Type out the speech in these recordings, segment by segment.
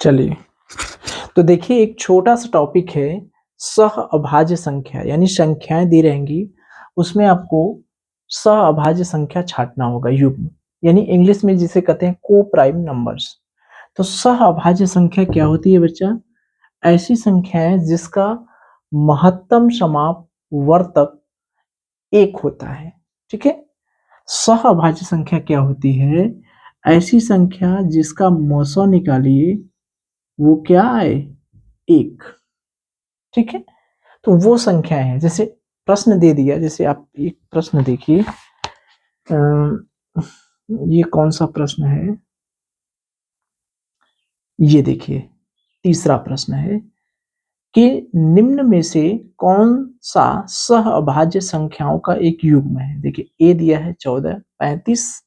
चलिए, तो देखिए एक छोटा सा टॉपिक है सह अभाज्य संख्या, यानी संख्याएं दी रहेंगी उसमें आपको सह अभाज्य संख्या छांटना होगा, युग्म, यानी इंग्लिश में जिसे कहते हैं को प्राइम नंबर्स। तो सह अभाज्य संख्या क्या होती है बच्चा? ऐसी संख्या है जिसका महत्तम समाप वर्तक एक होता है। ठीक है, सह अभाज्य संख्या क्या होती है? ऐसी संख्या जिसका मौसा निकालिए वो क्या है? एक। ठीक है, तो वो संख्या है, जैसे प्रश्न दे दिया, जैसे आप एक प्रश्न देखिए, ये कौन सा प्रश्न है? ये देखिए तीसरा प्रश्न है कि निम्न में से कौन सा सह अभाज्य संख्याओं का एक युग्म है? देखिए ए दिया है 14 35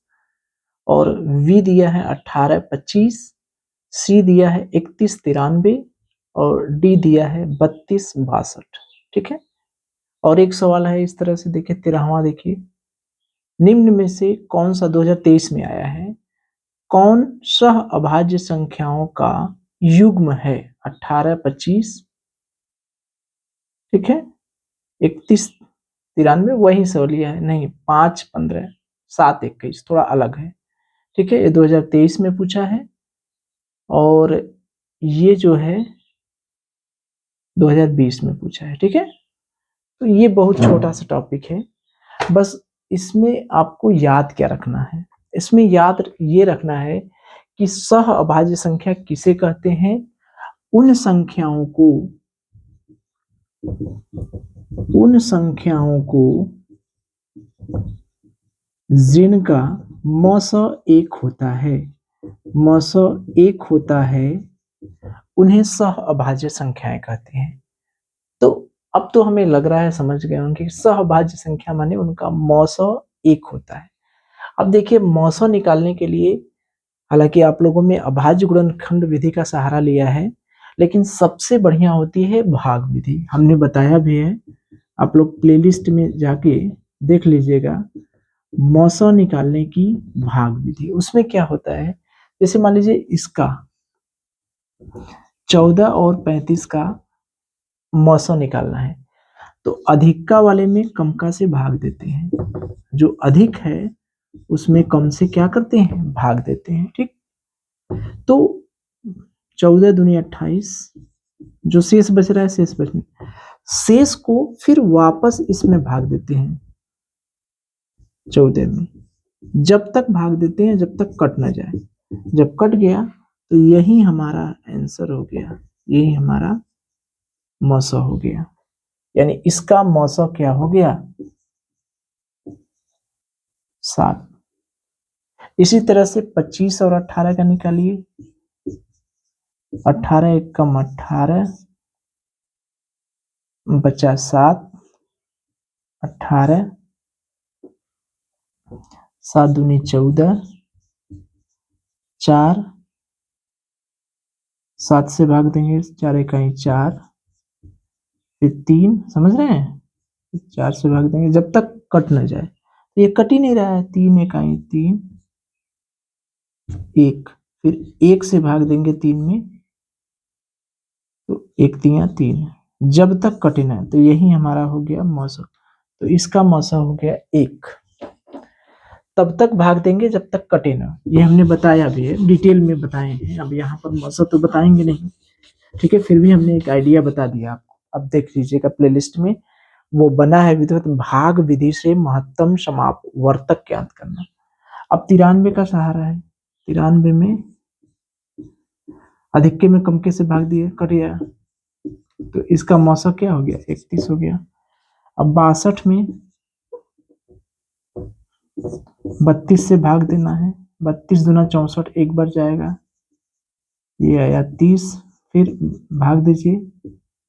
और वी दिया है 18 25, सी दिया है 31 93 और डी दिया है 32 62। ठीक है, और एक सवाल है इस तरह से, देखिए 13वां, देखिए निम्न में से कौन सा 2023 में आया है, कौन सह अभाज्य संख्याओं का युग्म है? 18 25, ठीक है, 31 93, वही सवाल लिया है, नहीं 5 15 7 21, थोड़ा अलग है। ठीक है, ये 2023 में पूछा है और ये जो है 2020 में पूछा है। ठीक है, तो ये बहुत छोटा सा टॉपिक है, बस इसमें आपको याद क्या रखना है? इसमें याद ये रखना है कि सह अभाज्य संख्या किसे कहते हैं? उन संख्याओं को जिनका मौसा एक होता है, मौसा एक होता है, उन्हें सह अभाज्य संख्याएं कहते हैं। तो अब तो हमें लग रहा है समझ गए होंगे कि सह अभाज्य संख्या माने उनका मौसा एक होता है। अब देखिए मौसा निकालने के लिए हालांकि आप लोगों में अभाज्य गुणनखंड विधि का सहारा लिया है, लेकिन सबसे बढ़िया होती है भाग विधि, हमने बताया भी है, आप लोग प्लेलिस्ट में जाके देख लीजिएगा। मौसा निकालने की भाग विधि, उसमें क्या होता है, जैसे मान लीजिए इसका 14 और 35 का मौसा निकालना है, तो अधिका वाले में कम का से भाग देते हैं, जो अधिक है उसमें कम से क्या करते हैं? भाग देते हैं। ठीक, तो 14 दूनी 28, जो शेष बच रहा है शेष को फिर वापस इसमें भाग देते हैं 14 में, जब तक भाग देते हैं जब तक कट ना जाए। जब कट गया तो यही हमारा आंसर हो गया, यही हमारा मौसा हो गया, यानी इसका मौसा क्या हो गया? 7। इसी तरह से 25 और 18 का निकालिए, 18 एक कम 18 बचा 7, 18 7 दूनी 14, 4 7 से भाग देंगे 4 इकाई 4, फिर 3, समझ रहे हैं, 4 से भाग देंगे जब तक कट न जाए, तो ये कट ही नहीं रहा है, 3 इकाई 3 1, फिर 1 से भाग देंगे 3 में, तो 1 3 3, जब तक कटे ना, तो यही हमारा हो गया मौसा। तो इसका मौसा हो गया 1। तब तक भाग देंगे जब तक कटे ना, ये हमने बताया भी है, डिटेल में बताए हैं, अब यहाँ पर मौसा तो बताएंगे नहीं। ठीक है, फिर भी हमने एक आइडिया बता दिया आपको, अब देख लीजिएगा प्लेलिस्ट में वो बना है विधिवत भाग विधि से महत्तम समाप वर्तक ज्ञात करना। अब 93 का सहारा है, 93 में अधिक में कम के से भाग दिए, कट गया, तो इसका मौसा क्या हो गया? 31 हो गया। अब 62 में 32 से भाग देना है, 32 दूना 64, एक बार जाएगा, ये आया 30, फिर भाग दीजिए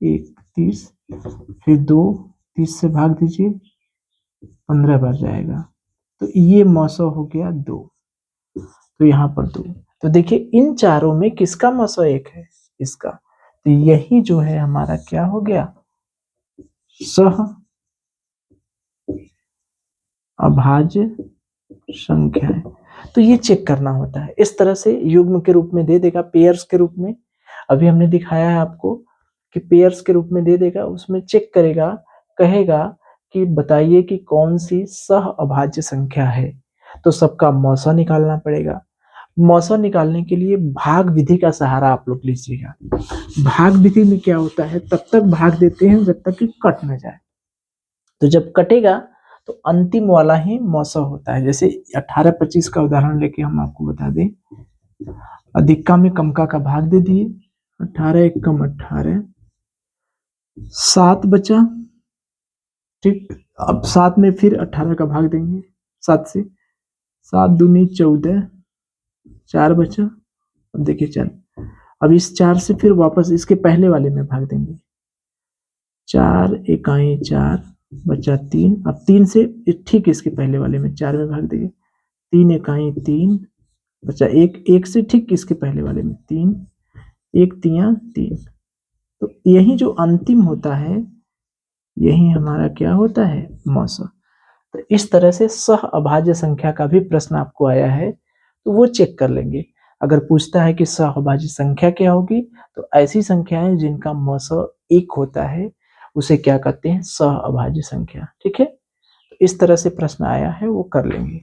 1 30, फिर 2 30 से भाग दीजिए 15 बार जाएगा, तो ये मौसा हो गया 2। तो यहाँ पर 2, तो देखिए इन चारों में किसका मौसा 1 है? इसका, तो यही जो है हमारा क्या हो गया? सह अभाज्य संख्या है। तो ये चेक करना होता है, इस तरह से युग्म के रूप में दे देगा, पेयर्स के रूप में, अभी हमने दिखाया है आपको कि पेयर्स के रूप में दे देगा, उसमें चेक करेगा, कहेगा कि बताइए कि कौन सी सह अभाज्य संख्या है। तो सबका मौसा निकालना पड़ेगा। मौसा निकालने के लिए भाग विधि का सहारा आप लोग लीजिएगा। भाग विधि में क्या होता है, तब तक भाग देते हैं जब तक कि कट न जाए। तो जब कटेगा तो अंतिम वाला ही मौसा होता है। जैसे 18-25 का उदाहरण लेके हम आपको बता दें, अधिका में कमका का भाग दे दिए, 18 एक कम 18, 7 बचा। ठीक, अब 7 में फिर 18 का भाग देंगे 7 से, 7 दूनी 14, 4 बचा। अब देखिए 4, अब इस 4 से फिर वापस इसके पहले वाले में भाग देंगे, 4 इकाई 4 बचा 3। अब 3 से ठीक इसके पहले वाले में 4 में भाग देंगे, 3 इकाई 3 बचा 1, 1 से ठीक इसके पहले वाले में 3, 1 तिया 3। तो यही जो अंतिम होता है यही हमारा क्या होता है, मौसा। तो इस तरह से सह अभाज्य संख्या का भी प्रश्न आपको आया है तो वो चेक कर लेंगे। अगर पूछता है कि सह अभाज्य संख्या क्या होगी, तो ऐसी संख्याएं जिनका मौसा 1 होता है उसे क्या कहते हैं, सह अभाज्य संख्या। ठीक है, तो इस तरह से प्रश्न आया है वो कर लेंगे।